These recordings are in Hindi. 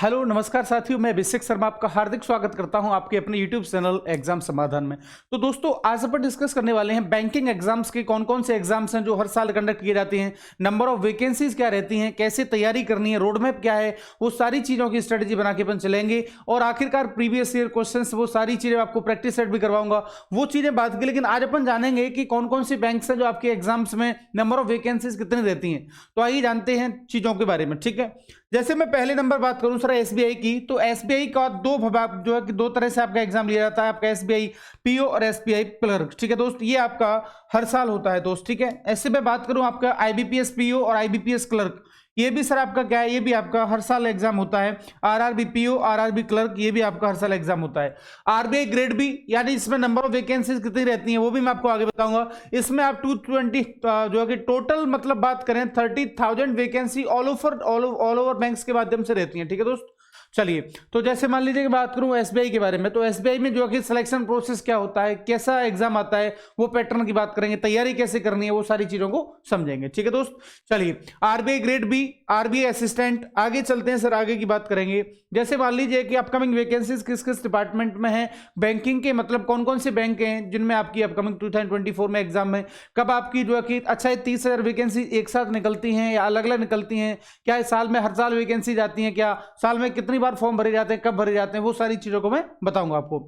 हेलो नमस्कार साथियों, मैं अभिषेक शर्मा आपका हार्दिक स्वागत करता हूं आपके अपने यूट्यूब चैनल एग्जाम समाधान में। तो दोस्तों, आज अपन डिस्कस करने वाले हैं बैंकिंग एग्जाम्स के कौन कौन से एग्जाम्स हैं जो हर साल कंडक्ट किए जाते हैं, नंबर ऑफ वैकेंसीज क्या रहती हैं, कैसे तैयारी करनी है, रोड मैप क्या है, वो सारी चीज़ों की स्ट्रेटेजी बना के अपन चलेंगे। और आखिरकार प्रीवियस ईयर क्वेश्चन, वो सारी चीज़ें आपको प्रैक्टिस सेट भी करवाऊंगा, वो चीज़ें बात की। लेकिन आज अपन जानेंगे कि कौन कौन से बैंक हैं जो आपके एग्जाम्स में नंबर ऑफ वैकेंसीज कितनी रहती हैं। तो आइए जानते हैं चीज़ों के बारे में, ठीक है। जैसे मैं पहले नंबर बात करूं सर एसबीआई की, तो एसबीआई का दो भाग जो है कि दो तरह से आपका एग्जाम लिया जाता है, आपका एसबीआई पीओ और एसबीआई क्लर्क, ठीक है दोस्त। ये आपका हर साल होता है दोस्त, ठीक है। ऐसे मैं बात करूं आपका आईबीपीएस पीओ और आईबीपीएस क्लर्क, ये भी सर आपका क्या है, ये भी आपका हर साल एग्जाम होता है। आरआरबी पीओ, आरआरबी क्लर्क, ये भी आपका हर साल एग्जाम होता है। आरबीआई ग्रेड बी, यानी इसमें नंबर ऑफ वैकेंसीज कितनी रहती हैं वो भी मैं आपको आगे बताऊंगा। इसमें आप 220 जो है कि टोटल मतलब बात करें 30,000 वैकेंसी ऑल ओवर बैंक्स के माध्यम से रहती हैं, ठीक है दोस्त। चलिए, तो जैसे मान लीजिए कि बात करूं एसबीआई के बारे में, तो एसबीआई में जो है कि सिलेक्शन प्रोसेस क्या होता है, कैसा एग्जाम आता है, वो पैटर्न की बात करेंगे, तैयारी कैसे करनी है, वो सारी चीजों को समझेंगे, ठीक है दोस्त। चलिए, RBI grade B, RBI assistant, आगे चलते हैं सर, आगे की बात करेंगे। जैसे मान लीजिए कि अपकमिंग वैकेंसीज किस किस डिपार्टमेंट में है, बैंकिंग के मतलब कौन कौन से बैंक हैं जिनमें आपकी अपकमिंग 2024 में एग्जाम है, कब आपकी जो है कि अच्छा 30,000 वैकेंसी एक साथ निकलती हैं या अलग अलग निकलती हैं, क्या साल में हर साल वैकेंसी जाती हैं, क्या साल में कितनी बार फॉर्म भरे जाते हैं, कब भरे जाते हैं, वो सारी चीजों को मैं बताऊंगा आपको।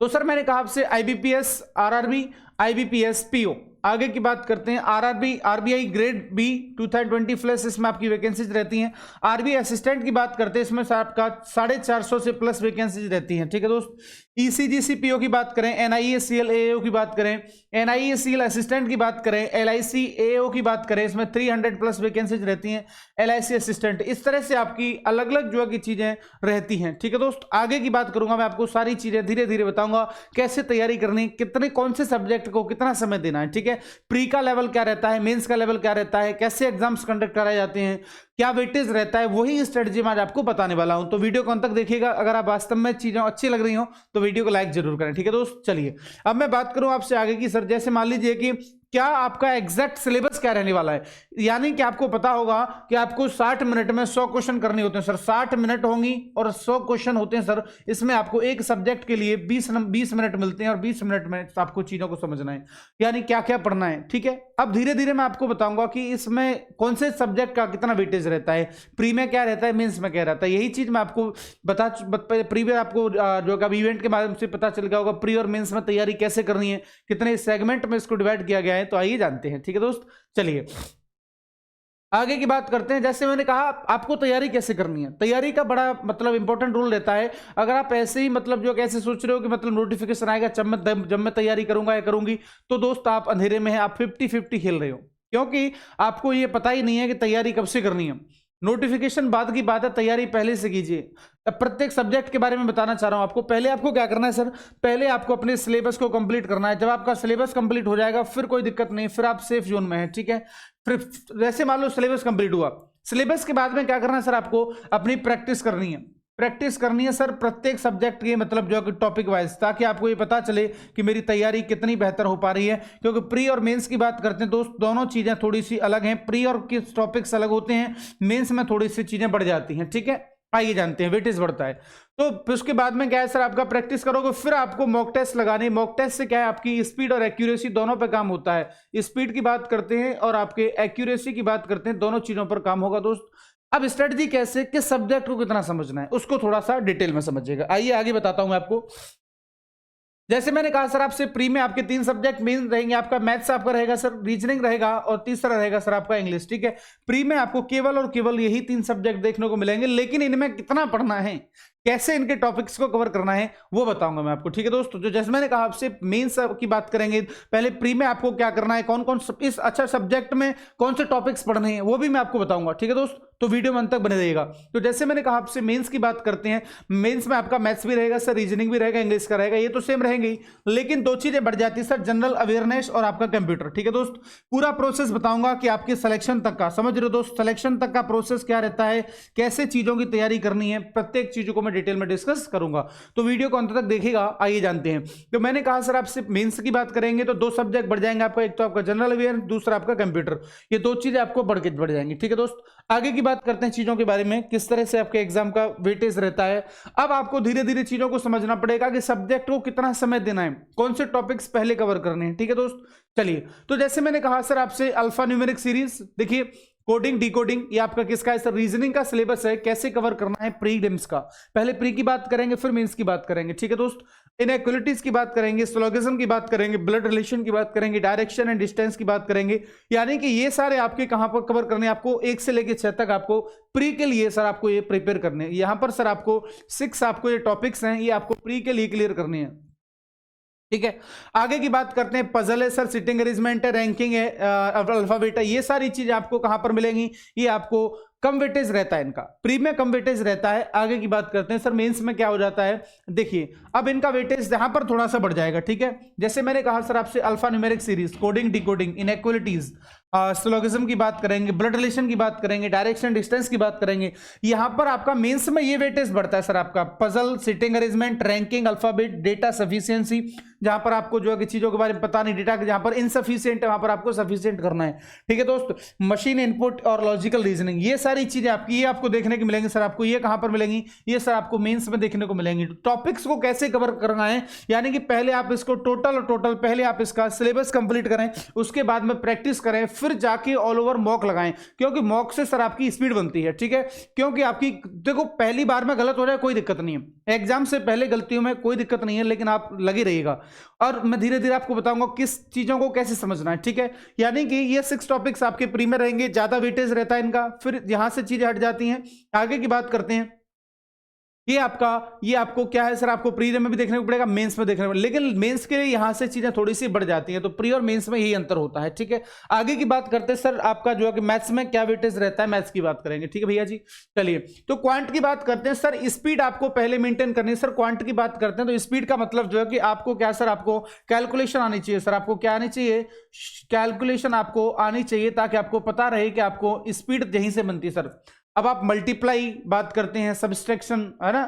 तो सर मैंने कहा आपसे आईबीपीएस, आरआरबी, आईबीपीएस पीओ। आगे की बात करते हैं RRB, RBI grade B 2020 plus, इसमें आपकी वैकेंसीज रहती हैं। आरबीआई असिस्टेंट की बात करते हैं, इसमें आपका 450 से प्लस वैकेंसीज रहती हैं, ठीक है दोस्त। ईसीजीसी पीओ की बात करें, एनआईएसीएल एओ की बात करें, एनआईएसीएल असिस्टेंट की बात करें, एलआईसी एओ की बात करें, इसमें 300 प्लस वैकेंसीज रहती हैं। एलआईसी असिस्टेंट, इस तरह से आपकी अलग अलग जो है कि चीजें रहती हैं, ठीक है दोस्त। आगे की बात करूंगा मैं, आपको सारी चीजें धीरे धीरे बताऊंगा, कैसे तैयारी करनी, कितने कौन से सब्जेक्ट को कितना समय देना है, ठीक है। प्री का लेवल क्या रहता है, मेंस का लेवल क्या रहता है, कैसे एग्जाम्स कंडक्ट कराए जाते हैं, क्या वेटेज रहता है, वही स्ट्रेटजी मैं आज आपको बताने वाला हूं। तो वीडियो को अंत तक देखिएगा। अगर आप वास्तव में चीजें अच्छी लग रही हो तो वीडियो को लाइक जरूर करें, ठीक है दोस्त। चलिए, अब मैं बात करूं आपसे आगे की सर, जैसे मान लीजिए कि क्या आपका एग्जैक्ट सिलेबस क्या रहने वाला है, यानी कि आपको पता होगा कि आपको 60 मिनट में 100 क्वेश्चन करने होते हैं सर। 60 मिनट होंगी और 100 क्वेश्चन होते हैं सर। इसमें आपको एक सब्जेक्ट के लिए 20 मिनट मिलते हैं और 20 मिनट में आपको चीजों को समझना है, यानी क्या क्या पढ़ना है, ठीक है। अब धीरे धीरे मैं आपको बताऊंगा कि इसमें कौन से सब्जेक्ट का कितना वेटेज रहता है, प्री में क्या रहता है, मेंस में क्या रहता है, यही चीज मैं आपको प्रीवियस आपको जो कभी इवेंट के माध्यम से पता चल गया होगा, प्री और मेंस में तैयारी कैसे करनी है, कितने सेगमेंट में इसको डिवाइड किया गया है। तो आइए जानते हैं, ठीक है दोस्त। चलिए आगे की बात करते हैं। जैसे मैंने कहा आपको तैयारी कैसे करनी है, तैयारी का बड़ा मतलब इंपॉर्टेंट रोल रहता है। अगर आप ऐसे ही मतलब जो कैसे सोच रहे हो कि मतलब नोटिफिकेशन आएगा जब मैं तैयारी करूंगा या करूंगी, तो दोस्त आप अंधेरे में हैं, आप 50-50 खेल रहे हो, क्योंकि आपको ये पता ही नहीं है कि तैयारी कब से करनी है। नोटिफिकेशन बाद की बात है, तैयारी पहले से कीजिए। अब प्रत्येक सब्जेक्ट के बारे में बताना चाह रहा हूं आपको। पहले आपको क्या करना है सर, पहले आपको अपने सिलेबस को कंप्लीट करना है। जब आपका सिलेबस कंप्लीट हो जाएगा फिर कोई दिक्कत नहीं, फिर आप सेफ जोन में हैं, ठीक है। फिर जैसे मान लो सिलेबस कंप्लीट हुआ, सिलेबस के बाद में क्या करना है सर, आपको अपनी प्रैक्टिस करनी है। प्रैक्टिस करनी है सर प्रत्येक सब्जेक्ट की, मतलब जो कि टॉपिक वाइज, ताकि आपको ये पता चले कि मेरी तैयारी कितनी बेहतर हो पा रही है। क्योंकि प्री और मेंस की बात करते हैं दोस्त, दोनों चीजें थोड़ी सी अलग हैं। प्री और के टॉपिक्स अलग होते हैं, मेंस में थोड़ी सी चीजें बढ़ जाती हैं, ठीक है। आइए जानते हैं, वेटेज बढ़ता है। तो फिर उसके बाद में क्या है सर, आपका प्रैक्टिस करोगे, फिर आपको मॉक टेस्ट लगाने। मॉक टेस्ट से क्या है, आपकी स्पीड और एक्यूरेसी दोनों पे काम होता है। स्पीड की बात करते हैं और आपके एक्यूरेसी की बात करते हैं, दोनों चीजों पर काम होगा दोस्त। अब स्ट्रेटजी कैसे, किस सब्जेक्ट को कितना समझना है, उसको थोड़ा सा डिटेल में समझिएगा। आइए आगे बताता हूं मैं आपको। जैसे मैंने कहा सर, आपसे प्री में आपके 3 सब्जेक्ट मेन रहेंगे। आपका मैथ्स आपका रहेगा सर, रीजनिंग रहेगा और तीसरा रहेगा सर आपका इंग्लिश, ठीक है। प्री में आपको केवल और केवल यही 3 सब्जेक्ट देखने को मिलेंगे, लेकिन इनमें कितना पढ़ना है, कैसे इनके टॉपिक्स को कवर करना है, वो बताऊंगा मैं आपको, ठीक है दोस्तों। जो जैसे मैंने कहा आपसे मेंस की बात करेंगे, पहले प्री में आपको क्या करना है, कौन कौन इस अच्छा सब्जेक्ट में कौन से टॉपिक्स पढ़ने हैं, वो भी मैं आपको बताऊंगा, ठीक है दोस्त। तो वीडियो में अंत तक बने रहिएगा। तो जैसे मैंने कहा आपसे मेंस की बात करते हैं, मेंस में आपका मैथ्स भी रहेगा सर, रीजनिंग भी रहेगा, इंग्लिश का रहेगा, ये तो सेम रहेंगे ही, लेकिन 2 चीजें बढ़ जाती है सर, जनरल अवेयरनेस और आपका कंप्यूटर, ठीक है दोस्त। पूरा प्रोसेस बताऊंगा कि आपके सिलेक्शन तक का, समझ रहे हो दोस्त, सिलेक्शन तक का प्रोसेस क्या रहता है, कैसे चीजों की तैयारी करनी है, प्रत्येक चीजों को मैं मैं डिटेल में डिस्कस करूंगा, तो वीडियो को अंत तक देखिएगा। आइए जानते हैं। तो मैंने कहा सर आपसे मेंस की बात करेंगे तो 2 सब्जेक्ट बढ़ जाएंगे आपका, एक तो आपका जनरल अवेयरनेस, दूसरा आपका कंप्यूटर, ये 2 चीजें आपको बढ़ जाएंगी। ठीक है दोस्त, आगे की बात करते हैं चीजों के बारे में, किस तरह से आपके एग्जाम का वेटेज रहता है। अब आपको धीरे धीरे चीजों को समझना पड़ेगा कि सब्जेक्ट को कितना समय देना है, कौन से टॉपिक्स पहले कवर करने हैं। ठीक है दोस्त, चलिए, तो जैसे मैंने कहा सर आपसे अल्फा न्यूमेरिक सीरीज, देखिए कोडिंग डिकोडिंग ये आपका किसका है सर, रीजनिंग का सिलेबस है, कैसे कवर करना है प्रीलिम्स का। पहले प्री की बात करेंगे, फिर मेंस की बात करेंगे। ठीक है दोस्त, इनइक्वालिटीज की बात करेंगे, सिलोगिज्म की बात करेंगे, ब्लड रिलेशन की बात करेंगे, डायरेक्शन एंड डिस्टेंस की बात करेंगे। यानी कि ये सारे आपके कहां पर कवर करने हैं, आपको 1 से लेकर 6 तक आपको प्री के लिए सर आपको ये प्रिपेयर करने हैं। यहां पर सर आपको 6 आपको ये टॉपिक्स हैं, ये आपको प्री के लिए क्लियर करने हैं। ठीक है, आगे की बात करते हैं। पजल है सर, सिटिंग अरेंजमेंट है, रैंकिंग है, अल्फाबेट है, ये सारी चीजें आपको कहां पर मिलेंगी, ये आपको कम वेटेज रहता है इनका, प्री में कम वेटेज रहता है। आगे की बात करते हैं सर मेंस में क्या हो जाता है, देखिए अब इनका वेटेज यहां पर थोड़ा सा बढ़ जाएगा। ठीक है, जैसे मैंने कहा सर आपसे alpha numeric series, coding decoding, inequalities, syllogism की बात करेंगे, ब्लड रिलेशन की बात करेंगे, डायरेक्शन डिस्टेंस की बात करेंगे। यहां पर आपका मेंस में ये वेटेज बढ़ता है सर आपका puzzle, sitting arrangement, ranking, alphabet, data sufficiency, जहां पर आपको जो है चीजों के बारे में पता नहीं, डेटा जहां पर इनसफिशिएंट है वहां पर आपको सफिशिएंट करना है। ठीक है दोस्त, मशीन इनपुट और लॉजिकल रीजनिंग, ये सारी चीजें आपकी ये आपको देखने को मिलेंगी सर। आपको ये कहां पर मिलेंगी, ये सर आपको मेंस में देखने को मिलेंगी। टॉपिक्स को कैसे कवर करना है, यानी कि पहले आप इसको टोटल पहले आप इसका सिलेबस कंप्लीट करें, उसके बाद में प्रैक्टिस करें, फिर जाके ऑल ओवर मॉक लगाएं, क्योंकि मॉक से सर आपकी स्पीड बनती है। ठीक है, क्योंकि आपकी देखो पहली बार में गलत हो जाए कोई दिक्कत नहीं है, एग्जाम से पहले गलतियों में कोई दिक्कत नहीं है, लेकिन आप लगे रहिएगा और मैं धीरे धीरे आपको बताऊंगा किस चीजों को कैसे समझना है। ठीक है, यानी कि ये 6 टॉपिक्स आपके प्री में रहेंगे, ज्यादा वेटेज रहता है इनका, फिर यहां से चीजें हट जाती हैं। आगे की बात करते हैं, ये आपको क्या है सर, आपको प्री में भी देखने को पड़ेगा, मेंस में देखने को पड़ेगा, लेकिन मेंस के लिए यहां से चीजें थोड़ी सी बढ़ जाती हैं, तो प्री और मेंस में यही अंतर होता है। ठीक है, आगे की बात करते हैं सर आपका जो है कि मैथ्स में क्या वेटेज रहता है, मैथ्स की बात करेंगे। ठीक है भैया जी, चलिए तो क्वांट की बात करते हैं सर। स्पीड आपको पहले मेंटेन करनी है सर। क्वांट की बात करते हैं तो स्पीड का मतलब जो है कि आपको क्या सर, आपको कैलकुलेशन आनी चाहिए सर। आपको क्या आनी चाहिए, कैलकुलेशन आपको आनी चाहिए, ताकि आपको पता रहे कि आपको स्पीड यहीं से बनती है सर। अब आप मल्टीप्लाई बात करते हैं, सब्सट्रैक्शन है ना,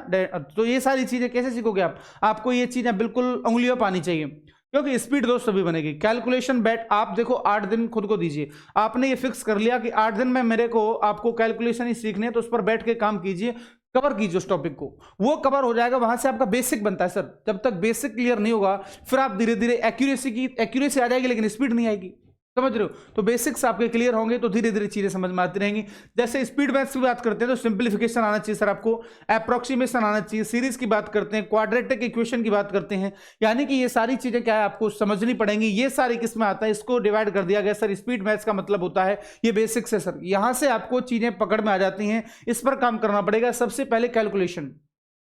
तो ये सारी चीजें कैसे सीखोगे आप, आपको ये चीजें बिल्कुल उंगलियों पर आनी चाहिए, क्योंकि स्पीड दोस्त तभी बनेगी। कैलकुलेशन बैट आप देखो 8 दिन खुद को दीजिए, आपने ये फिक्स कर लिया कि 8 दिन में मेरे को आपको कैलकुलेशन ही सीखने है, तो उस पर बैठ के काम कीजिए, कवर कीजिए उस टॉपिक को, वो कवर हो जाएगा, वहां से आपका बेसिक बनता है सर। जब तक बेसिक क्लियर नहीं होगा फिर आप धीरे धीरे एक्यूरेसी आ जाएगी, लेकिन स्पीड नहीं आएगी, समझ रहे हो। तो बेसिक्स आपके क्लियर होंगे तो धीरे धीरे चीजें समझ में आती रहेंगी। जैसे स्पीड मैथ्स की बात करते हैं तो सिंप्लीफिकेशन आना चाहिए सर आपको, अप्रोक्सीमेशन आना चाहिए, सीरीज की बात करते हैं, क्वाड्रेटिक इक्वेशन की बात करते हैं, यानी कि ये सारी चीजें क्या है आपको समझनी पड़ेंगी। ये सारी किसमें आता है, इसको डिवाइड कर दिया गया सर। स्पीड मैथ्स का मतलब होता है ये बेसिक्स है सर, यहां से आपको चीजें पकड़ में आ जाती हैं, इस पर काम करना पड़ेगा। सबसे पहले कैलकुलेशन,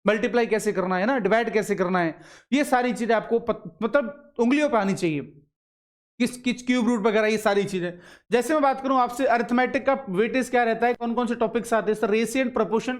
मल्टीप्लाई कैसे करना है ना, डिवाइड कैसे करना है, ये सारी चीजें आपको मतलब उंगलियों पर आनी चाहिए, किस क्यूब रूट वगैरह, ये सारी चीजें। जैसे मैं बात करूं आपसे अरिथमेटिक का वेटेज क्या रहता है, कौन कौन से टॉपिक्स आते हैं sir, ratio and proportion,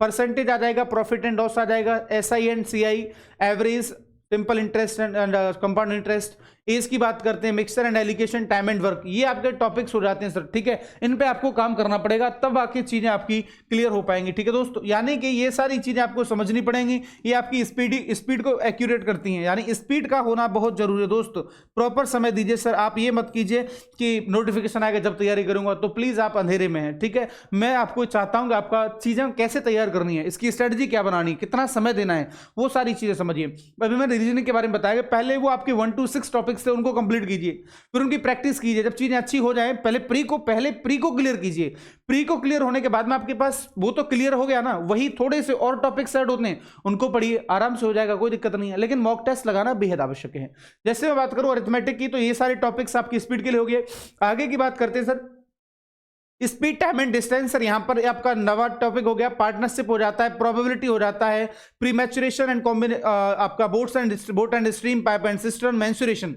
percentage आ जाएगा, प्रॉफिट एंड लॉस आ जाएगा, SI and CI, average, simple interest and compound interest, age की बात करते हैं, mixture and alligation, time and work, ये आपके टॉपिक्स हो जाते हैं सर। ठीक है, इन पे आपको काम करना पड़ेगा, तब बाकी चीजें आपकी क्लियर हो पाएंगी। ठीक है दोस्तों, यानी कि ये सारी चीजें आपको समझनी पड़ेंगी, ये आपकी स्पीड को एक्यूरेट करती हैं, यानी स्पीड का होना बहुत जरूरी है दोस्तों। प्रॉपर समय दीजिए सर, आप ये मत कीजिए कि नोटिफिकेशन आएगा जब तैयारी करूंगा, तो प्लीज आप अंधेरे में हैं। ठीक है, मैं आपको चाहता हूं कि आपका चीजें कैसे तैयार करनी है, इसकी स्ट्रेटजी क्या बनानी, कितना समय देना है, वो सारी चीजें समझिए। अभी मैंने रीजनिंग के बारे में बताया, पहले वो आपके 1 to 6 टॉपिक्स थे, उनको कंप्लीट कीजिए, फिर उनकी प्रैक्टिस कीजिए। जब चीजें अच्छी हो जाए, पहले प्री को क्लियर कीजिए। प्री को क्लियर होने के बाद में आपके पास वो तो क्लियर हो गया ना, वही थोड़े से और टॉपिक्स ऐड होते हैं, उनको पढ़िए, आराम से हो जाएगा, कोई दिक्कत नहीं है। लेकिन मॉक टेस्ट लगाना बेहद आवश्यक है। जैसे मैं बात करूं अरिथमेटिक की, तो ये सारे टॉपिक्स आपकी स्पीड के लिए हो गए। आगे की बात करते हैं sir speed, time and distance. Sir यहां पर आपका नवा टॉपिक हो गया, पार्टनरशिप हो जाता है, प्रोबेबिलिटी हो जाता है, प्रीमैचुरेशन एंड आपका boat and stream, pipe and system, mensuration,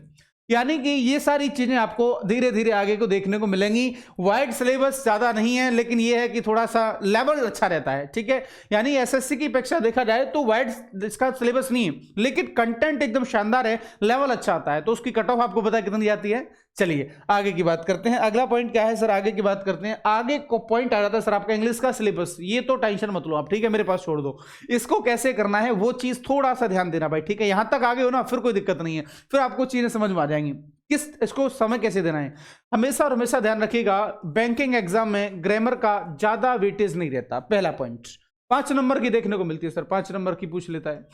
यानी कि ये सारी चीजें आपको धीरे धीरे आगे को देखने को मिलेंगी। वाइड सिलेबस ज्यादा नहीं है, लेकिन ये है कि थोड़ा सा लेवल अच्छा रहता है। ठीक है, यानी एसएससी की अपेक्षा देखा जाए तो वाइड इसका सिलेबस नहीं है, लेकिन कंटेंट एकदम शानदार है, लेवल अच्छा आता है। तो उसकी कट ऑफ आपको पता कितनी जाती है, चलिए आगे की बात करते हैं। अगला पॉइंट क्या है सर, आगे की बात करते हैं। आगे को पॉइंट आ जाता है सर आपका इंग्लिश का सिलेबस। ये तो टेंशन मत लो आप, ठीक है, मेरे पास छोड़ दो। इसको कैसे करना है वो चीज थोड़ा सा ध्यान देना भाई, ठीक है। यहां तक आगे हो ना, फिर कोई दिक्कत नहीं है, फिर आपको चीजें समझ में आ जाएंगी। किस इसको समय कैसे देना है, हमेशा और हमेशा ध्यान रखिएगा, बैंकिंग एग्जाम में ग्रामर का ज्यादा वेटेज नहीं रहता। पहला पॉइंट 5 नंबर की देखने को मिलती है सर, 5 नंबर की पूछ लेता है,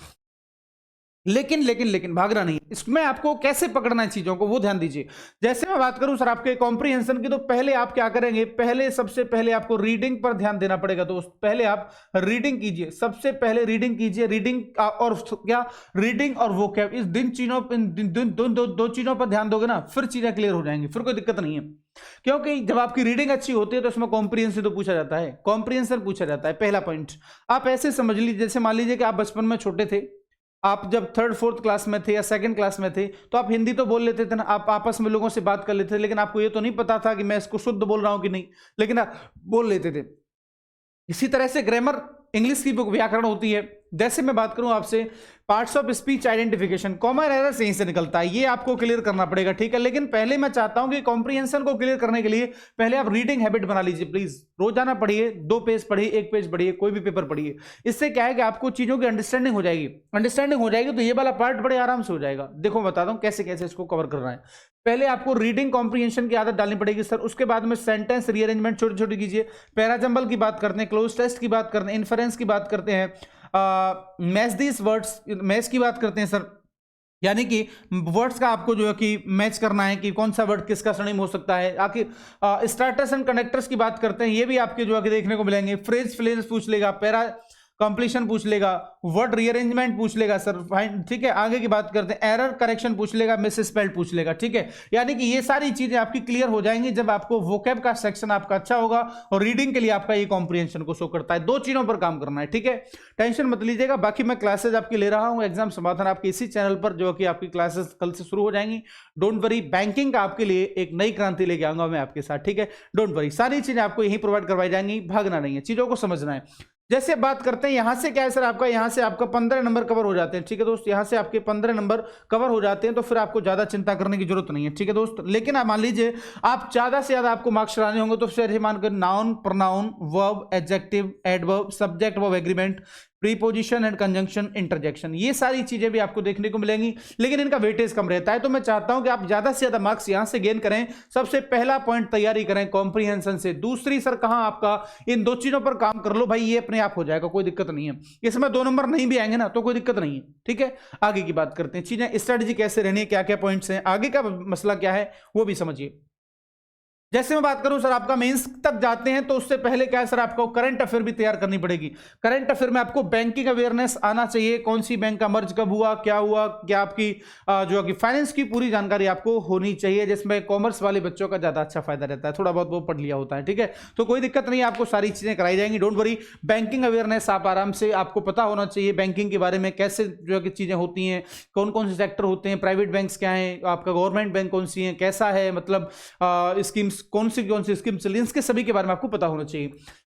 लेकिन लेकिन लेकिन भागना नहीं है इसमें। आपको कैसे पकड़ना है चीजों को वो ध्यान दीजिए। जैसे मैं बात करूं सर आपके कॉम्प्रिहेंशन की, तो पहले आप क्या करेंगे, पहले सबसे पहले आपको रीडिंग पर ध्यान देना पड़ेगा दोस्त। पहले आप रीडिंग कीजिए, सबसे पहले रीडिंग कीजिए। रीडिंग और क्या, रीडिंग और वोकैब, इस दो चीजों पर ध्यान दोगे ना, फिर चीजें क्लियर हो जाएंगी, फिर कोई दिक्कत नहीं है। क्योंकि जब आपकी रीडिंग अच्छी होती है तो उसमें कॉम्प्रिहेंशन तो पूछा जाता है, कॉम्प्रिहेंशन पूछा जाता है। पहला पॉइंट आप ऐसे समझ लीजिए, जैसे मान लीजिए कि आप बचपन में छोटे थे, आप जब 3rd-4th क्लास में थे या 2nd क्लास में थे, तो आप हिंदी तो बोल लेते थे ना, आप आपस में लोगों से बात कर लेते थे, लेकिन आपको ये तो नहीं पता था कि मैं इसको शुद्ध बोल रहा हूं कि नहीं, लेकिन आप बोल लेते थे। इसी तरह से ग्रामर, इंग्लिश की बुक व्याकरण होती है। जैसे मैं बात करूं आपसे, parts of speech identification, common error यहीं से निकलता है, ये आपको क्लियर करना पड़ेगा, ठीक है। लेकिन पहले मैं चाहता हूं कि कॉम्प्रिहेंशन को क्लियर करने के लिए पहले आप रीडिंग हैबिट बना लीजिए प्लीज। रोजाना पढ़िए, 2 पेज पढ़िए, 1 पेज पढ़िए, कोई भी पेपर पढ़िए। इससे क्या है कि आपको चीजों की अंडरस्टैंडिंग हो जाएगी। अंडरस्टैंडिंग हो जाएगी तो ये वाला पार्ट बड़े आराम से हो जाएगा। देखो बताता हूं कैसे कैसे इसको कवर करना है। पहले आपको रीडिंग कॉम्प्रिहेंशन की आदत डालनी पड़ेगी सर। उसके बाद में सेंटेंस रीअरेंजमेंट छोटी छोटी कीजिए। पैराजंबल की बात करते हैं, क्लोज टेस्ट की बात करते हैं, इन्फरेंस की बात करते हैं, मैच दिस वर्ड्स, मैच की बात करते हैं सर, यानी कि वर्ड्स का आपको जो है कि मैच करना है कि कौन सा वर्ड किसका सरणिम हो सकता है। आखिर स्टार्टर्स एंड कनेक्टर्स की बात करते हैं, ये भी आपके जो है कि देखने को मिलेंगे। फ्रेज फ्लेज पूछ लेगा, पैरा कंप्लीशन पूछ लेगा, वर्ड रीअरेंजमेंट पूछ लेगा सर, फाइन, ठीक है। आगे की बात करते हैं, एरर करेक्शन पूछ लेगा, मिस स्पेल्ड पूछ लेगा, ठीक है। यानी कि ये सारी चीजें आपकी क्लियर हो जाएंगी जब आपको वोकैब का सेक्शन आपका अच्छा होगा और रीडिंग के लिए आपका ये कॉम्प्रिहेंशन को शो करता है। 2 चीजों पर काम करना है, ठीक है, टेंशन मत लीजिएगा। बाकी मैं क्लासेज आपकी ले रहा हूं, एग्जाम समाधान आपके इसी चैनल पर, जो कि आपकी क्लासेस कल से शुरू हो जाएंगी। डोंट वरी, बैंकिंग का आपके लिए एक नई क्रांति लेके आऊंगा मैं आपके साथ, ठीक है। डोंट वरी, सारी चीजें आपको यही प्रोवाइड करवाई जाएंगी, भागना नहीं है, चीजों को समझना है। जैसे बात करते हैं यहां से, क्या है सर आपका, यहां से आपका 15 नंबर कवर हो जाते हैं, ठीक है दोस्त। यहां से आपके 15 नंबर कवर हो जाते हैं, तो फिर आपको ज्यादा चिंता करने की जरूरत नहीं है, ठीक है दोस्त। लेकिन आप मान लीजिए आप ज्यादा से ज्यादा आपको मार्क्स लाने होंगे, तो फिर मानकर noun, pronoun, verb, adjective, adverb, subject verb agreement, preposition and conjunction, interjection, ये सारी चीजें भी आपको देखने को मिलेंगी, लेकिन इनका वेटेज कम रहता है। तो मैं चाहता हूं कि आप ज्यादा से ज्यादा मार्क्स यहां से गेन करें। सबसे पहला पॉइंट तैयारी करें कॉम्प्रिहेंशन से। दूसरी सर कहां आपका, इन 2 चीजों पर काम कर लो भाई, ये अपने आप हो जाएगा, कोई दिक्कत नहीं है। इसमें 2 नंबर नहीं भी आएंगे ना तो कोई दिक्कत नहीं है, ठीक है। आगे की बात करते हैं, चीजें स्ट्रेटजी कैसे रहनी है, क्या क्या पॉइंट्स हैं, आगे का मसला क्या है वो भी समझिए। जैसे मैं बात करूं सर आपका मेंस तक जाते हैं, तो उससे पहले क्या है सर, आपको करंट अफेयर भी तैयार करनी पड़ेगी। करंट अफेयर में आपको बैंकिंग अवेयरनेस आना चाहिए, कौन सी बैंक का मर्ज कब हुआ, क्या हुआ, क्या आपकी जो कि फाइनेंस की पूरी जानकारी आपको होनी चाहिए, जिसमें कॉमर्स वाले बच्चों का ज्यादा अच्छा फायदा रहता है, थोड़ा बहुत वो पढ़ लिया होता है, ठीक है। तो कोई दिक्कत नहीं है, आपको सारी चीजें कराई जाएंगी, डोंट वरी। बैंकिंग अवेयरनेस आप आराम से, आपको पता होना चाहिए बैंकिंग के बारे में, कैसे जो कि चीजें होती हैं, कौन कौन से सेक्टर होते हैं, प्राइवेट बैंक्स क्या है, आपका गवर्नमेंट बैंक कौन सी है, कैसा है, मतलब स्कीम्स कौन सी स्कीम चल रही है, इसके सभी के बारे में आपको पता होना चाहिए।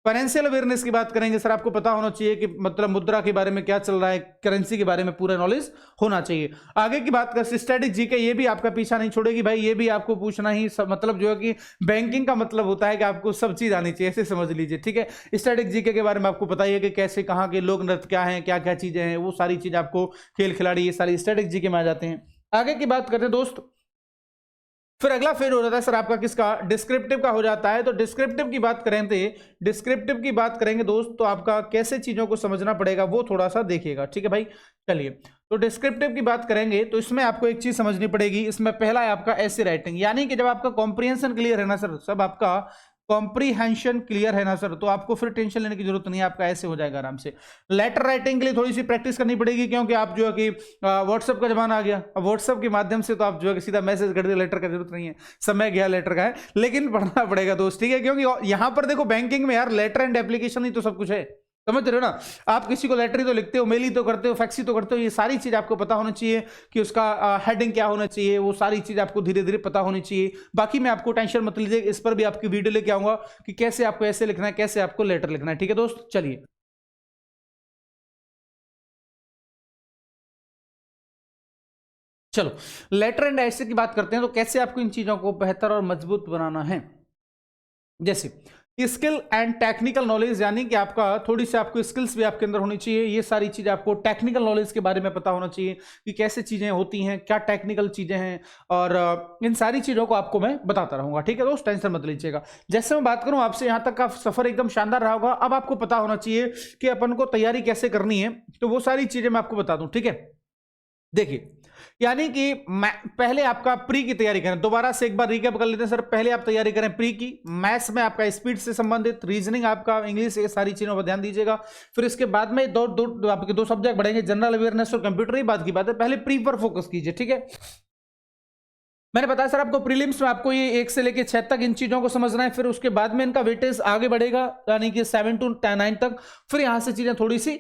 फाइनेंशियल अवेयरनेस की बात करेंगे सर, आपको पता होना चाहिए कि मतलब मुद्रा के बारे में क्या चल रहा है, करेंसी के बारे में पूरा नॉलेज होना चाहिए। आगे की बात कर स्टैटिक जीके, ये भी आपका पीछा नहीं छोड़ेगी भाई, ये भी आपको पूछना ही मतलब जो है कि बैंकिंग का मतलब होता है कि आपको सब चीज आनी चाहिए, ऐसे समझ लीजिए, ठीक है। स्टैटिक जीके के बारे में आपको पता ही है कि कैसे कहाँ के लोक नृत्य क्या है, क्या क्या चीजें हैं, वो सारी चीज आपको, खेल खिलाड़ी, ये सारी स्टैटिक जीके में आ जाते हैं। आगे की बात करते हैं दोस्त, फिर अगला फेज हो जाता है सर आपका किसका, डिस्क्रिप्टिव का हो जाता है। तो डिस्क्रिप्टिव की बात करें तो डिस्क्रिप्टिव की बात करेंगे दोस्त, तो आपका कैसे चीजों को समझना पड़ेगा वो थोड़ा सा देखिएगा, ठीक है भाई। चलिए, तो डिस्क्रिप्टिव की बात करेंगे तो इसमें आपको एक चीज समझनी पड़ेगी। इसमें पहला है आपका ऐसे राइटिंग, यानी कि जब आपका कॉम्प्रिहेंशन क्लियर है ना सर, सब आपका कॉम्प्रीहेंशन क्लियर है ना सर, तो आपको फिर टेंशन लेने की जरूरत नहीं है, आपका ऐसे हो जाएगा आराम से। लेटर राइटिंग के लिए थोड़ी सी प्रैक्टिस करनी पड़ेगी, क्योंकि आप जो है कि व्हाट्सएप का जमाना आ गया, अब व्हाट्सएप के माध्यम से तो आप जो है कि सीधा मैसेज कर दे, लेटर का जरूरत नहीं है, समय गया लेटर का है, लेकिन पढ़ना पड़ेगा दोस्त, ठीक है। क्योंकि यहां पर देखो बैंकिंग में यार लेटर एंड एप्लीकेशन ही तो सब कुछ है, समझ रहे हो ना। आप किसी को लेटर ही तो लिखते हो, मेल ही तो करते हो, फैक्स ही तो करते हो, ये सारी चीज आपको पता होना चाहिए कि उसका हेडिंग क्या होना चाहिए, वो सारी चीज आपको धीरे धीरे पता होनी चाहिए। बाकी मैं आपको टेंशन मत लीजिए, इस पर भी आपकी वीडियो लेके आऊंगा कि कैसे आपको ऐसे लिखना है, कैसे आपको लेटर लिखना है, ठीक है दोस्त। चलिए, चलो, लेटर एंड ऐसे की बात करते हैं, तो कैसे आपको इन चीजों को बेहतर और मजबूत बनाना है। जैसे स्किल एंड टेक्निकल नॉलेज, यानी कि आपका थोड़ी सी आपको स्किल्स भी आपके अंदर होनी चाहिए। ये सारी चीजें आपको टेक्निकल नॉलेज के बारे में पता होना चाहिए कि कैसे चीजें होती हैं, क्या टेक्निकल चीजें हैं, और इन सारी चीजों को आपको मैं बताता रहूंगा। ठीक है दोस्त, टेंशन मत लीजिएगा। जैसे मैं बात करूं आपसे, यहां तक का सफर एकदम शानदार रहा होगा। अब आपको पता होना चाहिए कि अपन को तैयारी कैसे करनी है, तो वो सारी चीजें मैं आपको बता दूं। ठीक है, देखिए, यानी कि पहले आपका प्री की तैयारी करें। दोबारा से एक बार रिकैप कर लेते हैं सर। पहले आप तैयारी करें प्री की, मैथ्स में आपका स्पीड से संबंधित, रीजनिंग आपका, इंग्लिश, ये सारी चीजों पर ध्यान दीजिएगा। फिर इसके बाद में आपके दो सब्जेक्ट बढ़ेंगे, जनरल अवेयरनेस और कंप्यूटर। ही बात की बात है, पहले प्री पर फोकस कीजिए। ठीक है, मैंने बताया सर आपको प्रीलिम्स में आपको ये 1 से लेकर 6 तक इन चीजों को समझना है। फिर उसके बाद में इनका वेटेज आगे बढ़ेगा, यानी कि 7 to 9 तक। फिर यहां से चीजें थोड़ी सी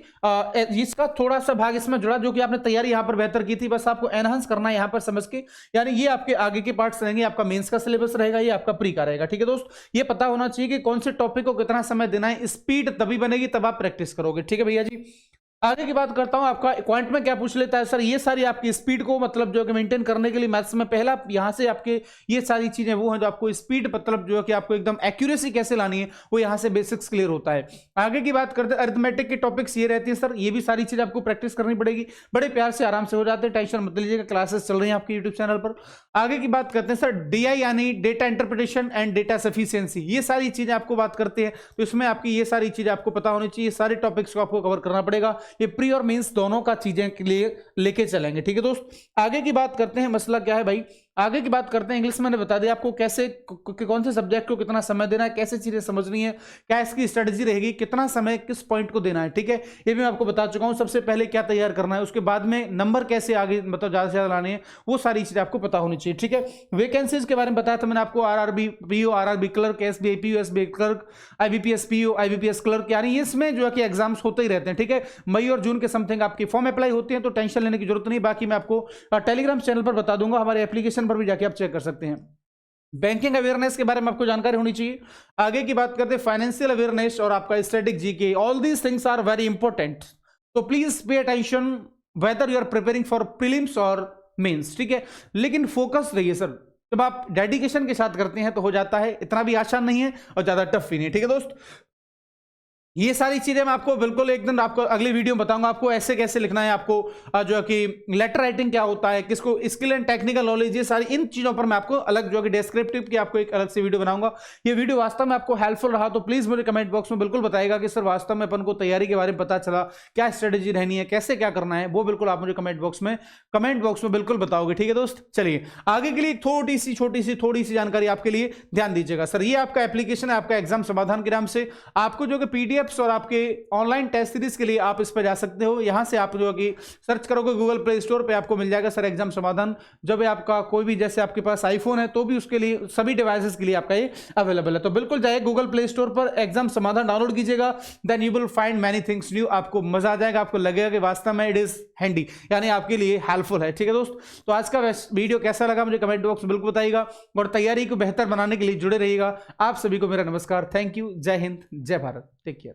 इसका थोड़ा सा भाग इसमें जुड़ा, जो कि आपने तैयारी यहां पर बेहतर की थी, बस आपको एनहांस करना है यहां पर समझ के। यानी ये आपके आगे के पार्ट्स रहेंगे, आपका मेंस का सिलेबस रहेगा, ये आपका प्री का रहेगा। ठीक है दोस्त, ये पता होना चाहिए कि कौन से टॉपिक को कितना समय देना है। स्पीड तभी बनेगी तब आप प्रैक्टिस करोगे। ठीक है भैया जी, आगे की बात करता हूं। आपका क्वांट में क्या पूछ लेता है सर, ये सारी आपकी स्पीड को मतलब जो है मेंटेन करने के लिए मैथ्स में पहला यहां से आपके ये सारी चीजें वो हैं जो आपको स्पीड मतलब जो है कि आपको एकदम एक्यूरेसी कैसे लानी है, वो यहां से बेसिक्स क्लियर होता है। आगे की बात करते हैं, अरिथमेटिक के टॉपिक्स ये रहती है सर, ये भी सारी चीजें आपको प्रैक्टिस करनी पड़ेगी। बड़े प्यार से आराम से हो जाते हैं, टेंशन मत लीजिएगा, क्लासेस चल रही हैं आपके यूट्यूब चैनल पर। आगे की बात करते हैं सर, डीआई यानी data interpretation and data sufficiency, ये सारी चीजें आपको बात करते हैं। तो इसमें आपकी ये सारी चीजें आपको पता होनी चाहिए, सारे टॉपिक्स को आपको कवर करना पड़ेगा। ये प्री और मेंस दोनों का चीजें के लिए लेके चलेंगे। ठीक है दोस्त, आगे की बात करते हैं, मसला क्या है भाई, आगे की बात करते हैं। इंग्लिश मैंने बता दिया आपको कैसे कौन से सब्जेक्ट को कितना समय देना है, कैसे चीजें समझनी है, क्या इसकी स्ट्रेटजी रहेगी, कितना समय किस पॉइंट को देना है। ठीक है, ये भी मैं आपको बता चुका हूं। सबसे पहले क्या तैयार करना है, उसके बाद में नंबर कैसे आगे मतलब ज्यादा से ज्यादा लाने हैं, वो सारी चीजें आपको पता होनी चाहिए। ठीक है, वैकेंसीज के बारे में बताया था मैंने आपको, RRB PO, RRB clerk, SBI PO, SBI clerk, IBPS PO, IBPS clerk, यानी इसमें जो है कि एग्जाम्स होते ही रहते हैं। ठीक है, मई और जून के समथिंग आपकी फॉर्म अप्लाई होती है, तो टेंशन लेने की जरूरत नहीं। बाकी मैं आपको टेलीग्राम चैनल पर बता दूंगा, हमारे एप्लीकेशन पर भी जाके आप चेक कर सकते हैं। बैंकिंग अवेयरनेस के बारे में आपको जानकारी होनी चाहिए। आगे की बात करते हैं फाइनेंशियल अवेयरनेस और आपका static GK, all these things are very important, तो please pay attention whether you are preparing for prelims और मेंस। ठीक है, लेकिन फोकस रहिए सर, जब आप डेडिकेशन के साथ करते हैं तो हो जाता है, इतना भी आसान नहीं है और ज्यादा टफ भी नहीं है। ठीक है दोस्त, ये सारी चीजें मैं आपको बिल्कुल एक दिन आपको अगली वीडियो में बताऊंगा, आपको ऐसे कैसे लिखना है, आपको जो है कि लेटर राइटिंग क्या होता है, किसको स्किल एंड टेक्निकल नॉलेज, ये सारी इन चीजों पर मैं आपको अलग जो है कि डिस्क्रिप्टिव की आपको एक अलग से वीडियो बनाऊंगा। ये वीडियो वास्तव में आपको हेल्पफुल रहा तो प्लीज मुझे कमेंट बॉक्स में बिल्कुल बताएगा कि सर वास्तव में अपन को तैयारी के बारे में पता चला, क्या स्ट्रेटेजी रहनी है, कैसे क्या करना है, वो बिल्कुल आप मुझे कमेंट बॉक्स में बिल्कुल बताओगे। ठीक है दोस्त, चलिए आगे के लिए थोड़ी सी जानकारी आपके लिए ध्यान दीजिएगा। सर ये आपका एप्लीकेशन है, आपका एग्जाम समाधान के नाम से, आपको जो कि पीडीएफ्स और आपके ऑनलाइन टेस्ट सीरीज के लिए आप इस पर जा सकते हो। यहां से आप जो कि सर्च करोगे गूगल प्ले स्टोर पे, आपको मिल जाएगा सर एग्जाम समाधान। जब आपका कोई भी, जैसे आपके पास आईफोन है तो भी उसके लिए सभी डिवाइसेस के लिए आपका ये अवेलेबल है। तो बिल्कुल जाइए गूगल प्ले स्टोर पर, एग्जाम समाधान डाउनलोड कीजिएगा, then you will find many things new. आपको मजा आ जाएगा, आपको लगेगा कि वास्तव में इट इज हैंडी, यानी आपके लिए हेल्पफुल है। ठीक है दोस्त, तो आज का वीडियो कैसा लगा मुझे कमेंट बॉक्स में बिल्कुल बताइएगा, और तैयारी को बेहतर बनाने के लिए जुड़े रहिएगा। आप सभी को मेरा नमस्कार, थैंक यू, जय हिंद, जय भारत, टेक केयर।